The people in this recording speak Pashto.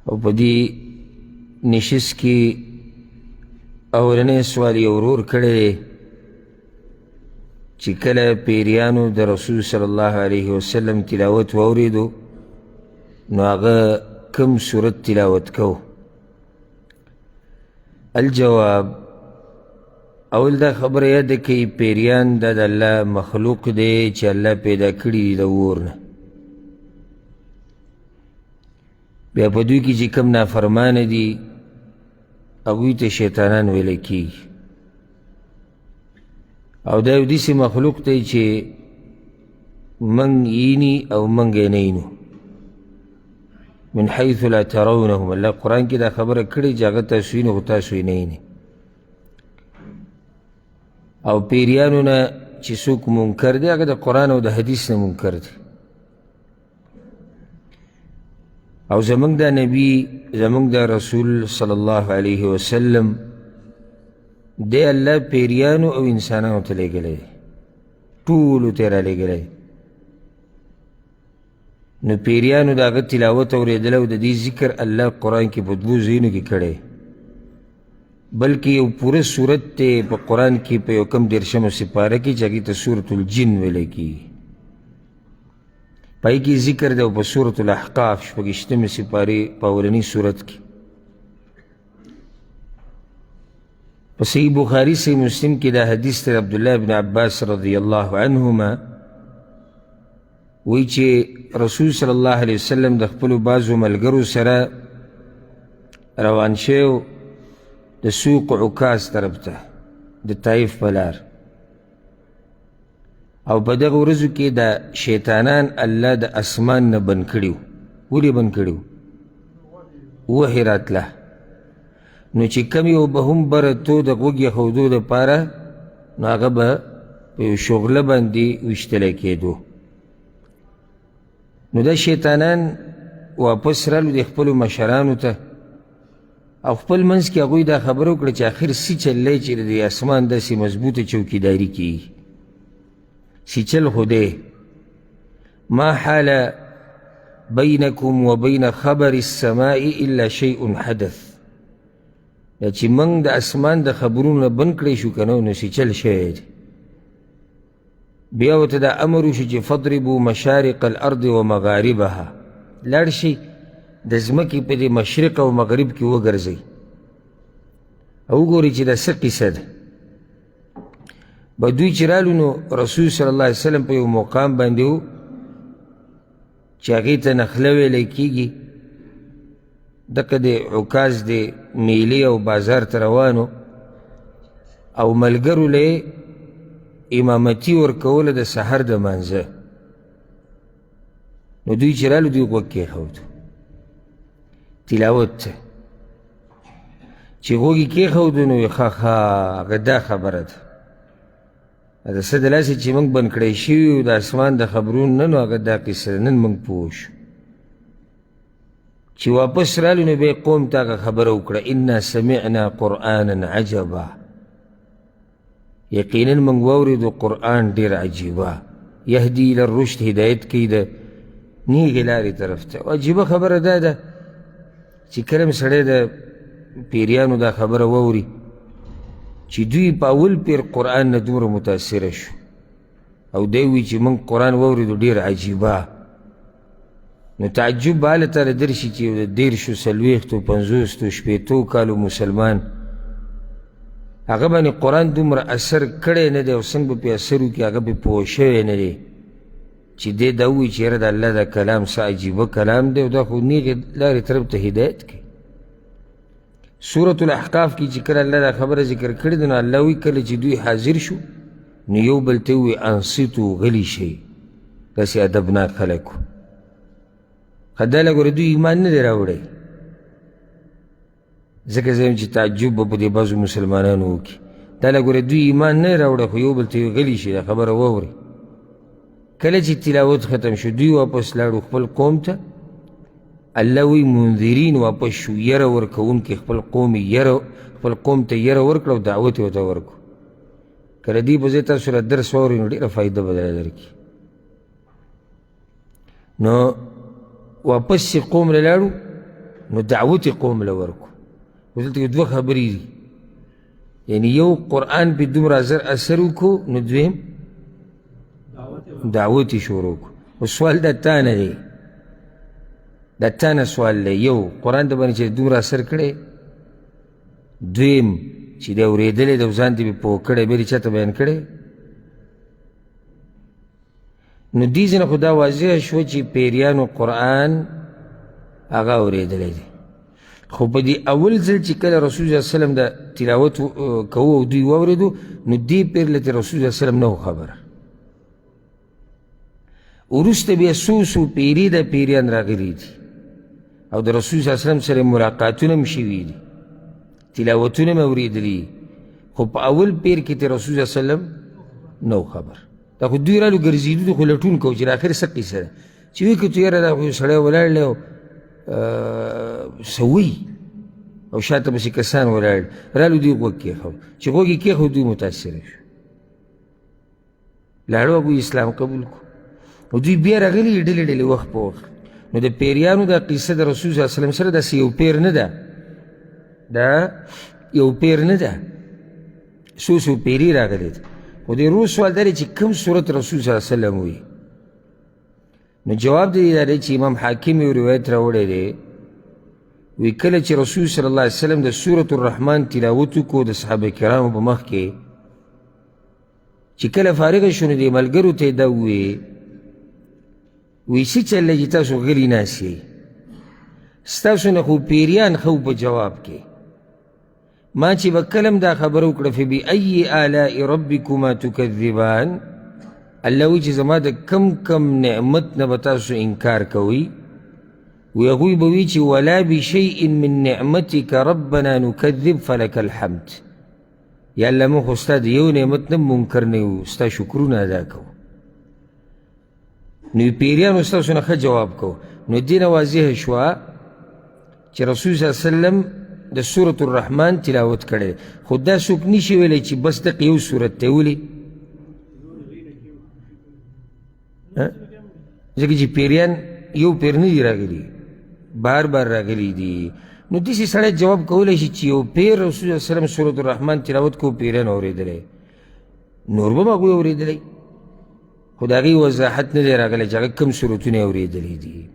او په دې نشست کې اولنی سوال یې ورور کړی دی چې کله پیریانو د رسول صلی الله علیه وسلم تلاوت واورېدو نو هغه کوم صورت تلاوت کو؟ الجواب، اول دا خبره یاده کوي پیریان دا د الله مخلوق دی چې الله پیدا کړي دی د اور نه. بیا په دوی کې چې کوم نافرمانه دي هغوی ته شیطانان ویلی کېږي، او دا یو داسې مخلوق دی چې موږ ییني او موږ یې نه یینو، من حیث لا ترونهم. الله قرآن کې دا خبره کړې چې هغه تاسو وینئ خو تاسو یې نه یینئ. او پیریانو نه چې څوک منکر دی هغه د قرآن او د حدیث نه منکر دی. او زمونږ دا نبی زمونږ دا رسول صلی الله علیه وسلم دی الله پیریانو او انسانانو ته لیږلی دی، ټولو ته یې رالیږلی. نو پیریانو د هغه تلاوت اورېدلی او د دې ذکر الله قرآن کې په دوو ځایونو کې کړی، بلکې یو پوره صورت دی په قرآن کې په یو کم دېرشمه سپاره کې چې هغې ته سورة الجن ویلی کېږي. پای کې ذکر دی او په سورة الاحقاف شپږشتمې سپارې په اولني صورت کې. په صحیح بخاري صحیح مسلم کې دا حدیث تر عبدالله بن عباس رضی الله عنهما وی چې رسول صلی الله علیه وسلم د خپلو بعضو ملګرو سره روان شوی د سوق عکاظ طرف ته د طایف په لار، او په دغه ورځو کې دا شیطانان الله د اسمان نه بند کړي وو. ولې بند کړي وو؟ وحی راتله، نو چې کم یو به هم بره تو د غوږ ایښودو دپاره نو هغه به په یو شغله باندې ویشتلی کېدو. نو دا شیطانان واپس رالو د خپلو مشرانو ته او خپل منځ کې هغوی دا خبره وکړه چې آخر څه چل دی چې د اسمان داسې مضبوطه چوکیداري کېږي. سیچل خو دی ما حال بینکم و بین خبر السماء الا شیء حدث، دا چې موږ د اسمان د خبرونو نه بند کړی شو که نه نو سیچل شوی دی. بیا ورته دا امر وشو چې فضربوا مشارق الارض و مغاربها، لاړ شئ د ځمکې په دې مشرق او مغرب کې وګرځئ او وګورئ چې دا څه قصه ده. به دوی چې رالو نو رسول صلی الله علیه وسلم په یو مقام باندې و چې هغې ته نخله ویلی کېږي. دقه د عکاظ د میلې او بازار ته روانو او ملګرو له یې امامتي ورکوله د سحر د مانځه. نو دوی چې رالو دوی غوږ کېښودو تلاوت ته، چې غوږ یې کېښودو نو یې ښه هغه دا خبره ده د څه د لاسې چې موږ بند کړی شوي یو د اسمان د خبرونو نه نو هغه دا قصه ده، نن موږ پوه شو. چې واپس رالو نو بیا قوم ته هغه خبره وکړه انا سمعنا قرآنا عجبا، یقینا موږ واورېدو قرآن ډېر عجیبه، یهدي الی الرشد، هدایت کوي د نیغې لارې طرف ته. او عجیبه خبره دا ده چې کله م سړی د پیریانو دا خبره واوري چې دوی په اول پیر قرآن نه دومره متاثره شو او دی وی چې موږ قرآن واورېدو ډېر عجیبه، نو تعجب به هلته له درشي چې یو د 30 40 50 شپېتو کالو مسلمان هغه باندې قرآن دومره اثر کړی نه دی او څنګه به پې اثر وکړي هغه پې پوه شوی نه دی چې دی دا ووایي چې یاره د الله دا کلام څه عجیبه کلام دی او دا خو نیغې لارې طرف ته هدایت کوي. سورة الاحقاف کې چې کله الله دا خبره ذکر کړې ده نو الله وایي کله چې دوی حاضر شو نو یو بل ته ووایي انصتو غلي شئ، داسې ادبناک خلک وو. ښه دا لګوره دوی ایمان نه دی راوړی، ځکه زه یم چې تعجب به په دې بعضو مسلمانانو وکړي. دا لګوره دوی ایمان نه راوړی خو یو بل ته وایي غلي شئ، دا خبره واورئ. کله چې تلاوت ختم شو دوی واپس لاړو خپل قوم ته. الله وی منذرین واپس شو، یره ورکوونکي خپل قوم ته یره ورکړه او دعوت یې ورته ورکړو. کله دې په ځای تاسو له درس واورئ نو ډېره فایده به درله درکړي. نو واپس چې قوم له لاړو نو دعوت قوم له ورکو. اوس دلته دوه خبرې دي، یعنی یو قرآن پې دومره زر اثر وکړو، نو دویم دعوت یې شروع کړو. اوس سوال دا تا نه دی، دا تا نه سوال دی، یو قرآن د باندې چې دومره اثر کړی، دویم چې دی اورېدلی دی او ځان دې پې پوه کړی، بیا دې چاته بیان کړی. نو دې ځای نه خو دا واضحه شوه چې پیریانو قرآن هغه اورېدلی دی، خو په دې اول ځل چې کله رسول صلی الله علیه وسلم د تلاوت کوو او دوی واورېدو، نو دې پیر له رسول صلی الله علیه وسلم نه و خبره. وروسته بیا څو پیري د پیریان راغلي دي او د رسول صلی الله علیه وسلم سره ملاقاتونه هم شوي دي، تلاوتونه مې اورېدلي، خو په اول پیر کې د رسول صلی الله علیه وسلم نه و خبر. دا خو دوی رالو ګرځېدو دي، خو لټون کوو چې آخر څه قیسه ده، چې وایي که یاره دا خو سړی ولاړ دی او څه وایي او شاته پسې کسان ولاړ، رالو دوی غوږ کېښود، چې غوږ یې کېښود دوی متاثره شو، لاړو هغوی اسلام قبول کړو. نو دوی بیا راغلي ډلې ډلې وخت په وخت. نو د پیریانو دا قصه د رسول صلی الله علیه وسلم سره داسې یو پیر نه ده، دا یو پیر نه ده، څو پیري راغلی ده. خو د روز سوال دا دی چې کوم صورت رسول صلی الله علیه وسلم وایي. نو جواب دی دا دی چې امام حاکم یو روایت راوړی دی، وی کله چې رسول صلی الله علیه وسلم د سورة الرحمن تلاوت وکړو د صحابه کرامو په مخ کې، چې کله فارغه شو نو دې ملګرو ته یې دا وویې، وی څه چل دی چې تاسو غلي ناست یئ، ستاسو نه خو پیریان ښه په جواب کې. ما چې به کله دا خبره وکړه فبأي آلاء ربکما تکذبان، الله وی چې زما د کم نعمت نه به تاسو انکار کوئ، وی هغوی به وی چې ولا بشیء من نعمتک ربنا نکذب فلک الحمد، یا الله موږ خو ستا د یو نعمت نه منکر نه یو، ستا شکرونه ادا کوو. نو پیریانو ستاسو نه ښه جواب کوو. نو دې نه واضحه شوه چې رسول صلی الله علیه وسلم د سورة الرحمن تلاوت کړی، خو دا څوک نشي ویلی چې بس دقه یو صورت دی. ولې؟ ځکه چې پیریان یو پیر نه دي راغلي، بار راغلي دي. نو داسې سړی جواب کولی شي چې یو پیر رسول صلی الله علیه وسلم سورة الرحمن تلاوت کو پیریان اورېدلی، نور به هم هغوی اورېدلی، خو د هغې وضاحت نه دی راغلی چې هغه کوم صورتونه یې اورېدلی دي.